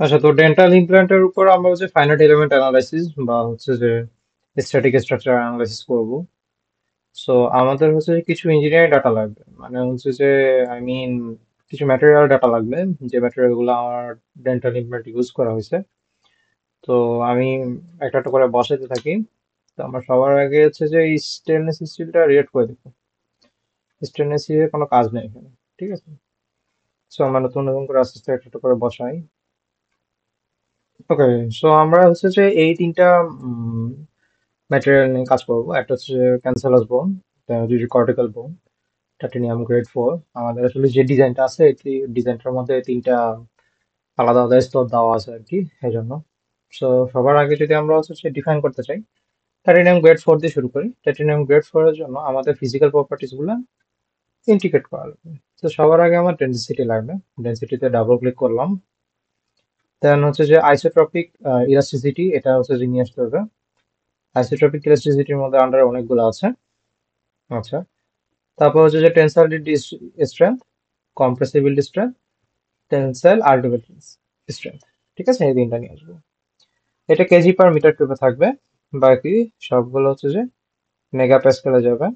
আচ্ছা, তো ডেন্টাল ইমপ্ল্যান্টের উপর আমরা হচ্ছে ফাইনাইট এলিমেন্ট অ্যানালাইসিস বা হচ্ছে যে স্ট্যাটিক স্ট্রাকচার অ্যানালাইসিস করব। সো আমাদের হচ্ছে যে কিছু ইঞ্জিনিয়ারিং ডাটা লাগবে, মানে হচ্ছে যে আই মিন কিছু ম্যাটেরিয়াল ডাটা লাগবে, যে ম্যাটেরিয়াল গুলো আমার ডেন্টাল ইমপ্ল্যান্ট ইউজ করা হয়েছে। তো আমি একটা একটা করে বসাতে থাকি। তো আমরা সবার আগে হচ্ছে যে স্টেনলেস স্টিলটা রিয়েক্ট করে দেবো। স্টেনলেস স্টিলের কোনো কাজ নেই এখানে, ঠিক আছে। সো আমরা নতুন নতুন করে আস্তে আস্তে একটা একটা করে বসাই। ওকে, সো আমরা হচ্ছে যে এই তিনটা ম্যাটেরিয়াল নিয়ে কাজ করবো। একটা হচ্ছে ক্যান্সারাস বোন, দুইটি কর্টিক্যাল বোন, টাইটানিয়াম গ্রেড 4। আমাদের আসলে যে ডিজাইনটা আছে এই ডিজাইনটার মধ্যে তিনটা আলাদা আলাদা স্তর দেওয়া আছে আর কি, এই জন্য। সো সবার আগে যদি আমরা হচ্ছে ডিফাইন করতে চাই, টাইটানিয়াম গ্রেড 4 দিয়ে শুরু করি। টাইটানিয়াম গ্রেড 4 এর জন্য আমাদের ফিজিক্যাল প্রপার্টিস গুলো ইন্টিগ্রেট করা লাগবে। তো সবার আগে আমার ডেন্সিটি লাগবে। ডেন্সিটিতে ডাবল ক্লিক করলাম। দেন হচ্ছে যে আইসোট্রপিক ইলাস্টিসিটি, এটা হচ্ছে যে নিয়ে আসতে হবে। আইসোট্রপিক ইলাস্টিসিটির মধ্যে আন্ডার অনেকগুলো আছে। আচ্ছা, তারপর হচ্ছে যে tensile strength, compressibility strength, tensile ultimate strength. ঠিক আছে, এই তিনটা নিয়ে আসবো। এটা কেজি পার মিটার কিউবে থাকবে। বাকি সবগুলো হচ্ছে যে মেগা প্যাসকেলে যাবে।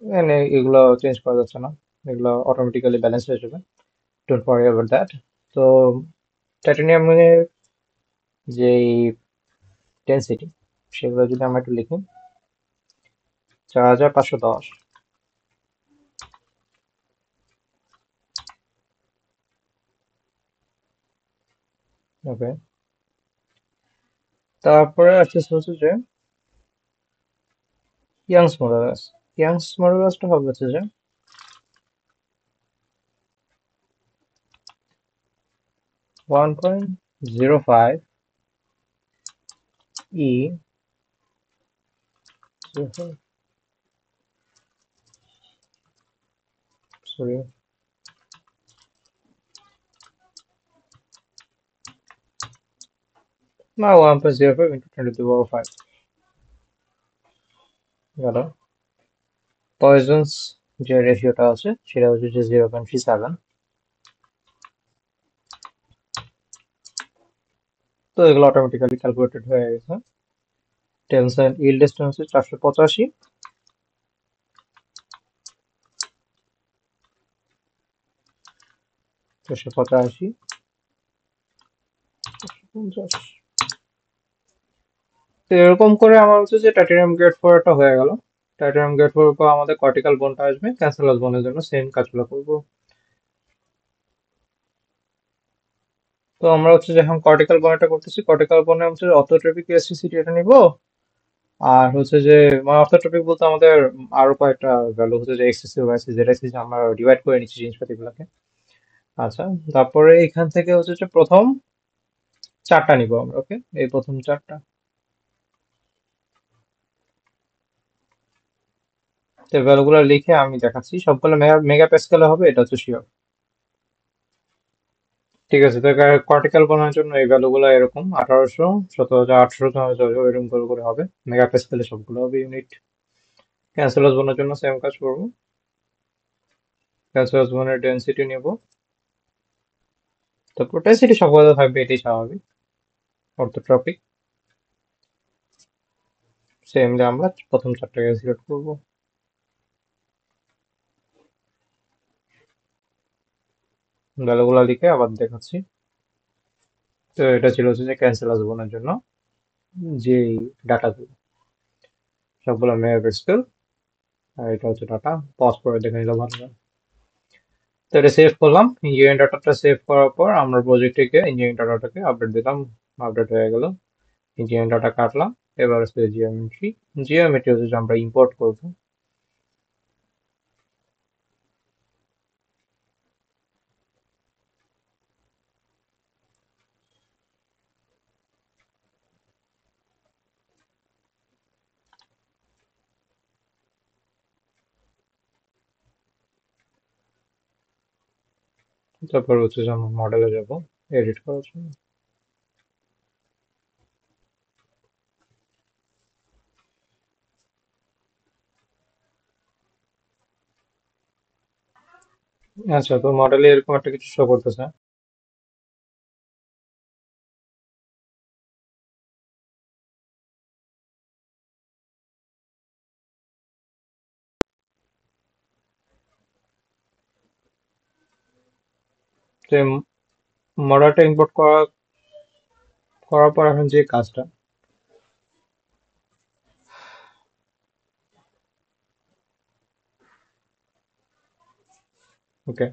মানে এগুলো চেঞ্জ করা যাচ্ছে না, এগুলো অটোমেটিক্যালি ব্যালেন্স হয়ে যাবে। Don't worry about that. তো টাইটানিয়ামের যে ডেন্সিটি, সেগুলো যদি আমরা একটু লিখি, 4510। ওকে, তারপরে আসছে হচ্ছে যে ইয়াংস মডুলাস। ইয়াংস মডুলাসটা হবে হচ্ছে যে 1.05 ই, সরি, না, 1.05 ইন্টু 10 to the power 5 গেল। পয়জনস যে রেশিওটা আছে সেটা হচ্ছে যে 0.37। তো এগুলো অটোমেটিক্যালি ক্যালকুলেটেড হয়ে গেছে। টেনসাইল ইল্ড স্ট্রেন্থ হচ্ছে 485, 485, 50। তো এরকম করে আমার হচ্ছে যে টাইটানিয়াম গ্রেড 4 একটা হয়ে গেল। টাইটানিয়াম গ্রেড 4 পর আমাদের কর্টিক্যাল বোনটা আসবে। ক্যান্সারাস বোনের জন্য সেম কাজগুলো করবো। তো আমরা হচ্ছে যে এখন কর্টিক্যাল বোনেরটা করতেছি। কর্টিক্যাল বোনে হচ্ছে অর্থোট্রপিক ইলাস্টিসিটি এটা নিব। আর হচ্ছে যে মানে অর্থোট্রপিক বলতে আমাদের আরো কয়েকটা ভ্যালু হচ্ছে যে এক্সেসিভ আছে, যেটা এক্সেসিভ আমরা ডিভাইড করে নিচ্ছি জিনিসপাতিগুলোকে। আচ্ছা, তারপরে এখান থেকে হচ্ছে যে প্রথম চারটা নিব আমরা। ওকে, এই প্রথম চারটা, তো ভ্যালুগুলো লিখে আমি দেখাচ্ছি। সবগুলো মেগা মেগা প্যাসকেলে হবে, এটা হচ্ছে শিওর। ঠিক আছে, তো কর্টিক্যাল বানানোর জন্য এই ভ্যালুগুলো এরকম 1800, 17,800, এরকম করে করে হবে। মেগা প্যাসকেলে সবগুলো হবে ইউনিট। ক্যান্সারাস বানানোর জন্য সেম কাজ করবো। ক্যান্সারাস বানানোর ডেন্সিটি নিব। তারপর ডেন্সিটি সকলে থাকবে, এটাই স্বাভাবিক। অর্থোট্রপিক সেমলি আমরা প্রথম চারটাকে সিলেক্ট করবো। ভ্যালুগুলো লিখে আবার দেখাচ্ছি। তো এটা ছিল হচ্ছে যে ক্যান্সারাস বানানোর জন্য যে ডাটাগুলো, সবগুলো মেগা প্যাসকেল। আর এটা হচ্ছে ডাটা। পজ করে দেখে নিলে ভালো হয়। তো এটা সেভ করলাম। ইঞ্জিনিয়ারিং ডাটাটা সেভ করার পর আমরা প্রজেক্টে গিয়ে ইঞ্জিনিয়ারিং ডাটাটাকে আপডেট দিলাম। আপডেট হয়ে গেল। ইঞ্জিনিয়ারিং ডাটা কাটলাম। এবার হচ্ছে জিওমেট্রি। জিওমেট্রি হচ্ছে যে আমরা ইম্পোর্ট করবো। তারপর হচ্ছে যে আমরা মডেলে যাব এডিট করার জন্য। আচ্ছা, তো মডেলে এরকম একটা কিছু শো করতেছে। তো মডেলটা ইম্পোর্ট করার পর এখন যে কাজটা, ওকে,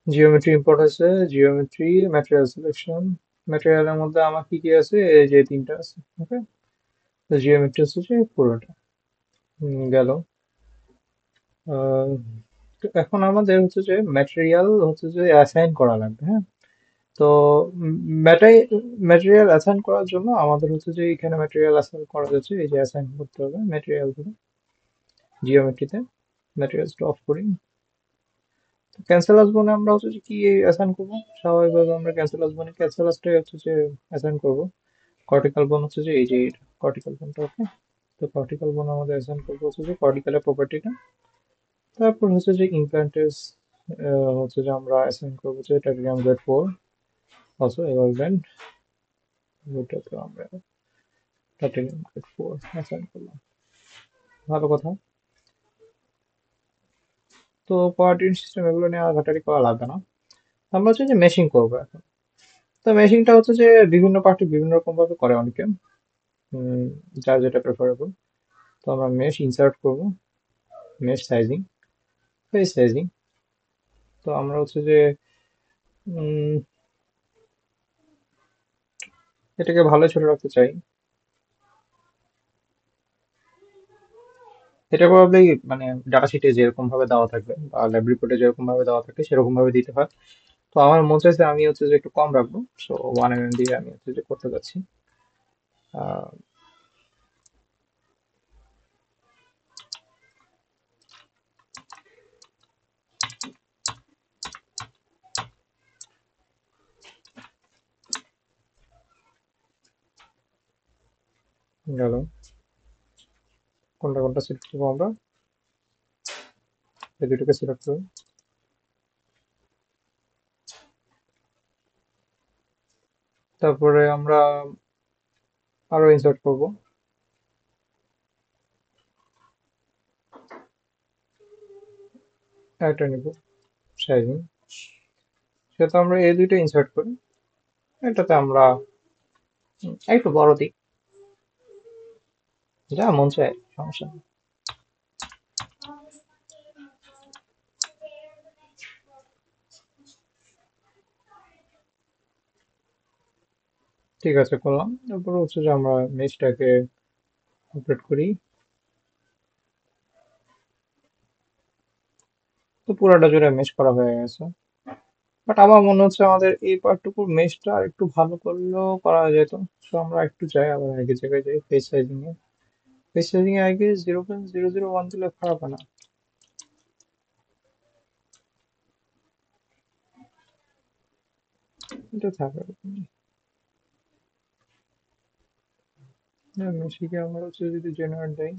জিওমেট্রি ইম্পোর্ট হয়েছে, জিওমেট্রি, ম্যাটেরিয়াল সিলেকশন। ম্যাটেরিয়ালের মধ্যে আমার কি কি আছে, এই যে তিনটা আছে। ওকে, তো জিওমেট্রি হচ্ছে যে পুরোটা গেল। আহ, তো এখন আমাদের হচ্ছে যে ম্যাটেরিয়াল হচ্ছে যে অ্যাসাইন করা লাগবে, হ্যাঁ। তো ম্যাটেরিয়াল অ্যাসাইন করার জন্য আমাদের হচ্ছে যে এখানে ম্যাটেরিয়াল অ্যাসাইন করা যাচ্ছে, এই যে অ্যাসাইন করতে হবে ম্যাটেরিয়াল গুলো জিওমেট্রিতে। ম্যাটেরিয়ালসটা অফ করি। ক্যান্সেল আসবনে আমরা হচ্ছে যে কি অ্যাসাইন করবো, স্বাভাবিকভাবে আমরা ক্যান্সেল আসটাই হচ্ছে যে অ্যাসাইন করবো। কর্টিক্যাল বোন হচ্ছে যে এই যে কর্টিক্যাল বোনটা, ওকে। তো কর্টিক্যাল বোন আমাদের অ্যাসাইন করবো হচ্ছে যে কর্টিক্যালের প্রপার্টিটা। তারপর হচ্ছে যে ইমপ্ল্যান্টেস হচ্ছে যে আমরা অ্যাসাইন করবো যে টাইটেনিয়াম গ্রেড 4, অলসো এভারগ্র্যান্ড, ওইটাতে আমরা টাইটেনিয়াম গ্রেড 4 অ্যাসাইন করলাম। ভালো কথা। তো কোঅর্ডিনেট সিস্টেম এগুলো নিয়ে আর ঘাটাঘাটি করা লাগবে না। আমরা হচ্ছে যে মেশিং করবো এখন। তো মেশিংটা হচ্ছে যে বিভিন্ন পার্টি বিভিন্ন রকম ভাবে করে অনেকে, উম, যার যেটা প্রেফারেবল। তো আমরা মেশ ইনসার্ট করবো, মেশ সাইজিং, ফেস সাইজিং। তো আমরা হচ্ছে যে উম, এটাকে ভালো ছোট রাখতে চাই। এটা প্রবাবলি মানে ডাটা শিটে যেরকম ভাবে দেওয়া থাকবে বা ল্যাব রিপোর্টে যেরকম ভাবে দেওয়া থাকে সেরকম ভাবে দিতে হয়। তো আমার মন চাইছে আমি হচ্ছে যে একটু কম রাখবো, সো 1 mm দিয়ে আমি হচ্ছে যে করতে যাচ্ছি। আহ, গেল। কোনটা কোনটা সিলেক্ট করবো আমরা, এই দুটোকে সিলেক্ট করবো। তারপরে আমরা আরো ইনসার্ট করবো, একটা নিবো সাইজিং। সেটা আমরা এই দুইটা ইনসার্ট করি। এটাতে আমরা একটু বড় দিই, যা মন চায়, সমস্যা নেই। ঠিক আছে, করলাম। তারপর হচ্ছে যে আমরা মেশটাকে আপডেট করি। তো পুরাটা জুড়ে মেশ করা হয়ে গেছে। বাট আমার মনে হচ্ছে আমাদের এই পার্টটুকু মেশটা একটু ভালো করলেও করা যেত। তো আমরা একটু যাই, আবার আগের জায়গায় যাই, ফেস সাইজিং এ আগে 0.001 দিলে খারাপ হয় না। এটা থাকে। মেশিকে আমরা হচ্ছে যদি জেনারেট দেই,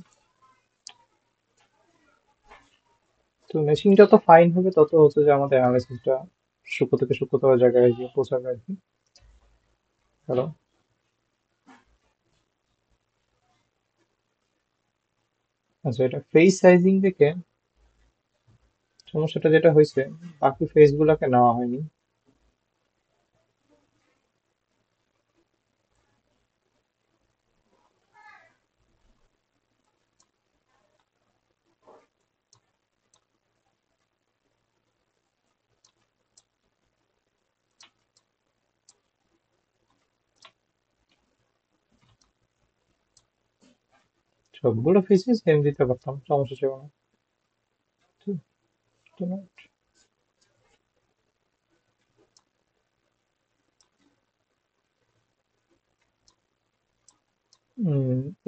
তো মেশিন যত ফাইন হবে তত হচ্ছে যে আমাদের অ্যানালাইসিসটা সূক্ষ্ম থেকে সূক্ষ্মতর জায়গায় গিয়ে পৌঁছাবে আর কি। হ্যালো। আচ্ছা, এটা ফেস সাইজিং থেকে সমস্যাটা যেটা হয়েছে, বাকি ফেস গুলাকে নেওয়া হয়নি। সবগুলো ফেসই সেম দিতে পারতাম, সমস্যা ছিল না। তো তো না,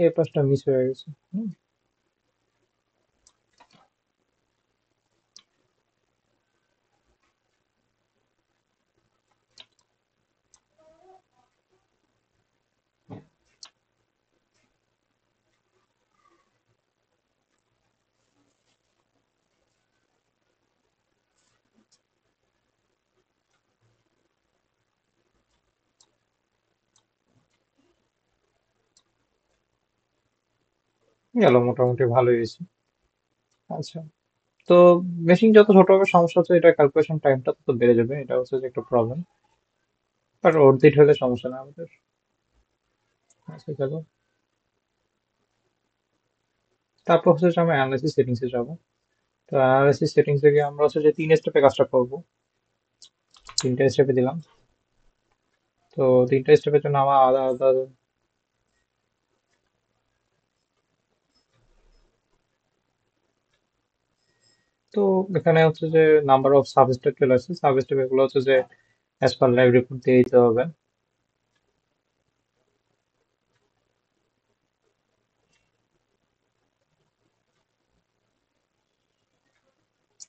এই পাশটা মিস হয়ে গেছে। গেল মোটামুটি ভালোই হয়েছে। আচ্ছা, তো মেশিন যত ছোট হবে সমস্যা হচ্ছে এটা ক্যালকুলেশন টাইমটা তত বেড়ে যাবে, এটা হচ্ছে যে একটা প্রবলেম। আর অর্ধেক হলে সমস্যা না আমাদের। আচ্ছা চলো, তারপর হচ্ছে যে আমরা অ্যানালাইসিস সেটিংসে যাবো। তো অ্যানালাইসিস সেটিংসে গিয়ে আমরা হচ্ছে যে 3 স্টেপে কাজটা করবো। 3টা স্টেপে দিলাম। তো 3টা স্টেপের জন্য আমার আলাদা আলাদা। তো এখানে হচ্ছে যে নাম্বার অফ সাব স্টেপ চলে আসছে, সাব স্টেপ এগুলো হচ্ছে যে অ্যাজ পার লাইভ রিপোর্ট দিয়ে দিতে হবে।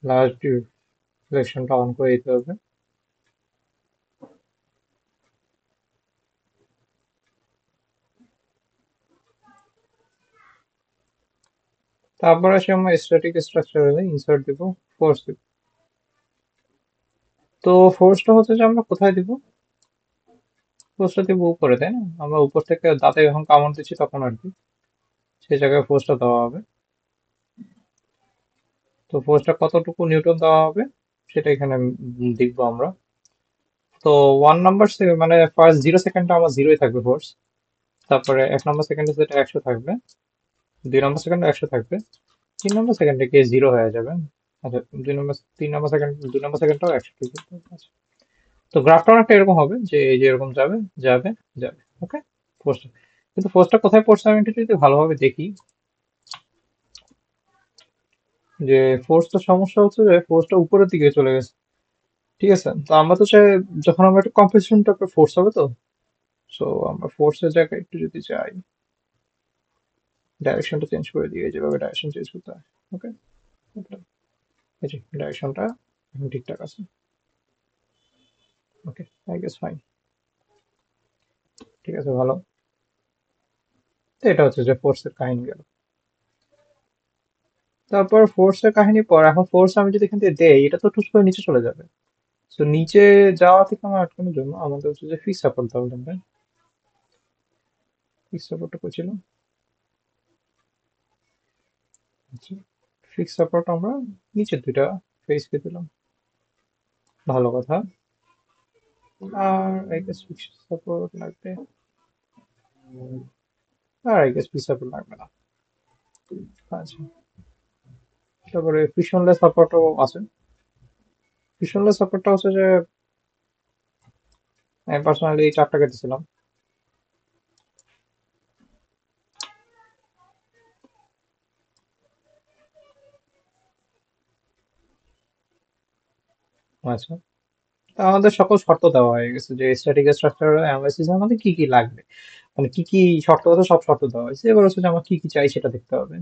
লাস্ট সিলেকশনটা অন করে দিতে হবে। তারপর আসে আমরা স্ট্যাটিক স্ট্রাকচারে ইনসার্ট দিব, ফোর্স দিব। তো ফোর্সটা হচ্ছে যে আমরা কোথায় দিব? ফোর্সটা দিব উপরে, তাই না? আমরা উপর থেকে দাঁতে যখন কামড় দিচ্ছি তখন আর কি সেই জায়গায় ফোর্সটা দেওয়া হবে। তো ফোর্সটা কতটুকু নিউটন দেওয়া হবে সেটা এখানে দেখবো আমরা। তো 1 নাম্বার মানে ফার্স্ট 0 সেকেন্ডে আমার জিরোই থাকবে ফোর্স। তারপরে 1 নাম্বার সেকেন্ডে সেটা 100 থাকবে। 2 নাম্বার সেকেন্ডে 100 থাকবে। 3 নাম্বার সেকেন্ডে গিয়ে জিরো হয়ে যাবে। আচ্ছা, 3 নাম্বার সেকেন্ড, 2 নাম্বার সেকেন্ডটাও 100 ঠিক আছে। তো গ্রাফটা অনেকটা এরকম হবে যে এই যে এরকম যাবে যাবে যাবে। ওকে, ফোর্সটা, কিন্তু ফোর্সটা কোথায় পড়ছে আমি একটু যদি ভালোভাবে দেখি, যে ফোর্সটা সমস্যা হচ্ছে যে ফোর্সটা উপরের দিকে চলে গেছে। ঠিক আছে, তো আমরা তো চাই যখন আমরা একটা কম্প্রেশন টাইপের ফোর্স হবে, তো সো আমরা ফোর্সের জায়গায় একটু যদি যাই, ডাইরেকশনটা চেঞ্জ করে দিয়ে যেভাবে ডাইরেকশন চেঞ্জ করতে হয়। ওকে, এই যে ডাইরেকশনটা এখন ঠিকঠাক আছে। ওকে, আই গেস ফাইন। ঠিক আছে, ভালো। তো এটা হচ্ছে যে ফোর্সের কাহিনী গেল। তারপর ফোর্সের কাহিনী পর এখন ফোর্স আমি যদি এখান থেকে দেই, এটা তো টুস করে নিচে চলে যাবে। তো নিচে যাওয়া থেকে আমার আটকানোর জন্য আমাদের হচ্ছে যে ফিক্স সাপোর্ট দেওয়া লাগবে। ফিক্স সাপোর্টটা করছিল। আচ্ছা, ফিক্স সাপোর্ট আমরা নিচের 2টা ফেসকে দিলাম। ভালো কথা। আর আই গেস ফিক্স সাপোর্ট লাগবে। আর আই গেস ফিক্স সাপোর্ট লাগবে না। আচ্ছা, তারপরে ফ্রিকশনলেস সাপোর্টও আছে। ফ্রিকশনলেস সাপোর্টটা হচ্ছে যে আমি পার্সোনালি 4টা দিছিলাম। আচ্ছা, তা আমাদের সকল শর্ত দেওয়া হয়ে গেছে যে স্ট্যাটিক স্ট্রাকচার অ্যানালাইসিস আমাদের কি কি লাগবে, মানে কি কি শর্ত আছে সব শর্ত দেওয়া হয়েছে। এবার হচ্ছে যে আমরা কি কি চাই সেটা দেখতে হবে।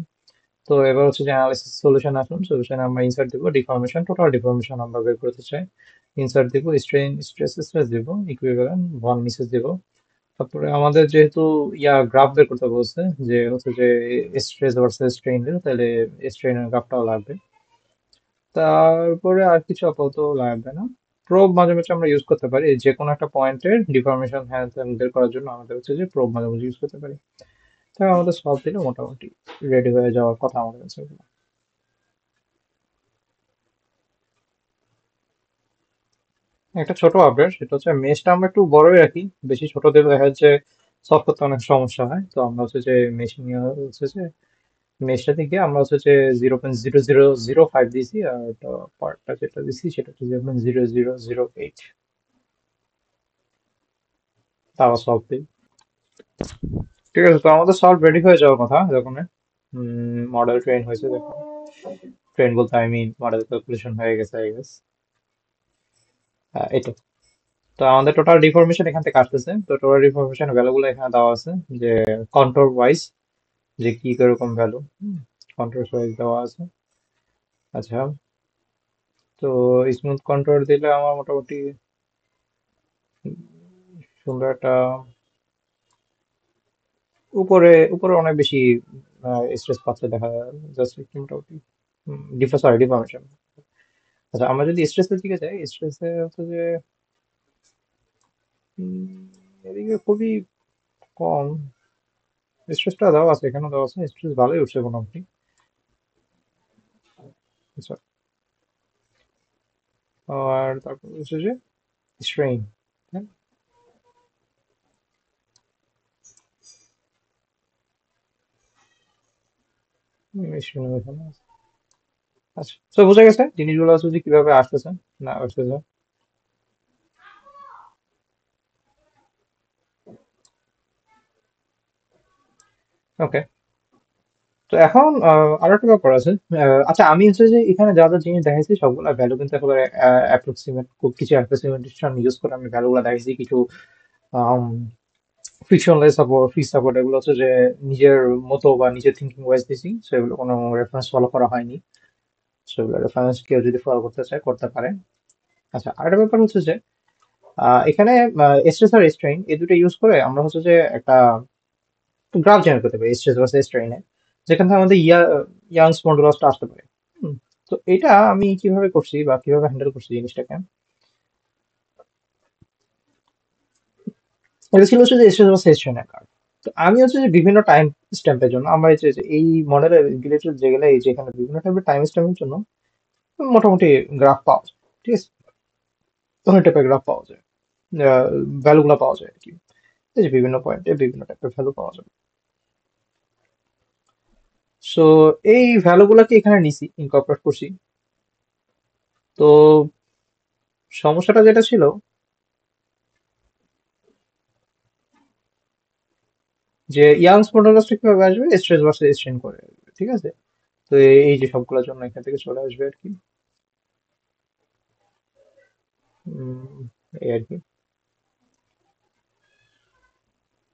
তো এবার হচ্ছে যে অ্যানালাইসিস সলিউশন আসুন, সলিউশনে আমরা ইনসার্ট দিব ডিফর্মেশন, টোটাল ডিফর্মেশন আমরা বের করতে চাই। ইনসার্ট দিব স্ট্রেন স্ট্রেস স্ট্রেস দিব, ইকুইভ্যালেন্ট ভন মিসেস দিব। তারপরে আমাদের যেহেতু গ্রাফ বের করতে বলছে, যে হচ্ছে যে স্ট্রেস ভার্সেস স্ট্রেইন, তাহলে স্ট্রেইনের গ্রাফটাও লাগবে। তারপরে আর কিছু আপাতত লাগবে না। প্রোব মাঝে মাঝে আমরা ইউজ করতে পারি, যে কোনো একটা পয়েন্টের ডিফরমেশন হ্যান্ড বের করার জন্য আমাদের হচ্ছে যে প্রোব মাঝে মাঝে ইউজ করতে পারি। তাই আমাদের সলভ দিলে মোটামুটি রেডি হয়ে যাওয়ার কথা আমাদের কাছে। একটা ছোট আপডেট, সেটা হচ্ছে মেশটা আমরা একটু বড়ই রাখি। বেশি ছোট দিলে দেখা যাচ্ছে সলভ করতে অনেক সমস্যা হয়। তো আমরা হচ্ছে যে মেশ নিয়ে হচ্ছে যে মেশটা থেকে আমরা হচ্ছে যে 0.0005 দিয়েছি, আর পার্টটা যেটা দিছি সেটা হচ্ছে 0.0008। তাও সলভ দিই। ঠিক আছে, তো আমাদের সলভ রেডি হয়ে যাওয়ার কথা যখন মডেল ট্রেন হয়েছে দেখুন। ট্রেন বলতে আই মিন মডেল ক্যালকুলেশন হয়ে গেছে আই গেস। এটা, তো আমাদের টোটাল ডিফরমেশন এখান থেকে আসতেছে। তো টোটাল ডিফরমেশন ভ্যালুগুলো এখানে দেওয়া আছে, যে কন্ট্রোল ওয়াইজ যে কি কিরকম ভ্যালু কন্ট্রোল ওয়াইজ দেওয়া আছে। আচ্ছা, তো স্মুথ কন্ট্রোল দিলে আমার মোটামুটি সুন্দর একটা উপরে উপরে অনেক বেশি স্ট্রেস পাচ্ছে দেখা জাস্ট মোটামুটি ডিফরমেশন। আচ্ছা, আমরা যদি স্ট্রেসের দিকে যাই, স্ট্রেসে হচ্ছে যে উম, এদিকে খুবই কম। স্ট্রেসটা দেওয়া আছে, এখানে দেওয়া আছে, স্ট্রেস ভালোই উঠছে মোটামুটি। আচ্ছা, আর তারপর হচ্ছে যে স্ট্রেইন। স্ট্রেইন এখানে আছে। আচ্ছা, তো বোঝা গেছে জিনিসগুলো হচ্ছে যে কিভাবে আসতেছে না আসতেছে। ওকে, তো এখন আরো একটা ব্যাপার আছে। আচ্ছা, আমি হচ্ছে যে এখানে যা যা জিনিস দেখাইছি সবগুলো ভ্যালু কিন্তু একেবারে অ্যাপ্রক্সিমেট, খুব কিছু অ্যাপ্রক্সিমেশন ইউজ করে আমি ভ্যালুগুলো দেখাইছি। কিছু ফ্রিকশনলেস সাপোর্ট, ফ্রি সাপোর্ট, এগুলো হচ্ছে যে নিজের মতো বা নিজের থিঙ্কিং ওয়াইজ দিছি, সেগুলো কোনো রেফারেন্স ফলো করা হয়নি। সেগুলো রেফারেন্স কেউ যদি ফলো করতে চায় করতে পারে। আচ্ছা, আরেকটা ব্যাপার হচ্ছে যে এখানে স্ট্রেস আর স্ট্রেইন এই দুটো ইউজ করে আমরা হচ্ছে যে একটা গ্রাফ জেনারেট করতে পারি স্ট্রেস ভার্সেস স্ট্রেইনে, যেখান থেকে আমাদের ইয়াংস মডুলাসটা আসতে পারে। হুম, তো এটা আমি কিভাবে করছি বা কিভাবে হ্যান্ডেল করছি জিনিসটাকে, এটা ছিল হচ্ছে যে স্ট্রেস ভার্সেস স্ট্রেইনের কার্ভ। তো আমি হচ্ছে যে বিভিন্ন টাইম স্ট্যাম্পের জন্য আমরা এই মডেলের রিলেটেড যেগুলো এই যে এখানে বিভিন্ন টাইপের টাইম স্ট্যাম্পের জন্য মোটামুটি গ্রাফ পাওয়া যায়। ঠিক আছে, অনেক টাইপের গ্রাফ পাওয়া যায়, ভ্যালুগুলো পাওয়া যায় আর কি। এই যে বিভিন্ন পয়েন্টে বিভিন্ন টাইপের ভ্যালু পাওয়া যাবে। সো এই ভ্যালুগুলোকে এখানে নিছি, ইনকর্পোরেট করছি। তো সমস্যাটা যেটা ছিল যে ইয়াংস মডুলাসটা কিভাবে আসবে, স্ট্রেস ভার্সেস স্ট্রেন করে আসবে। ঠিক আছে, তো এই যে সবগুলোর জন্য এখান থেকে চলে আসবে আর কি। এই আর কি।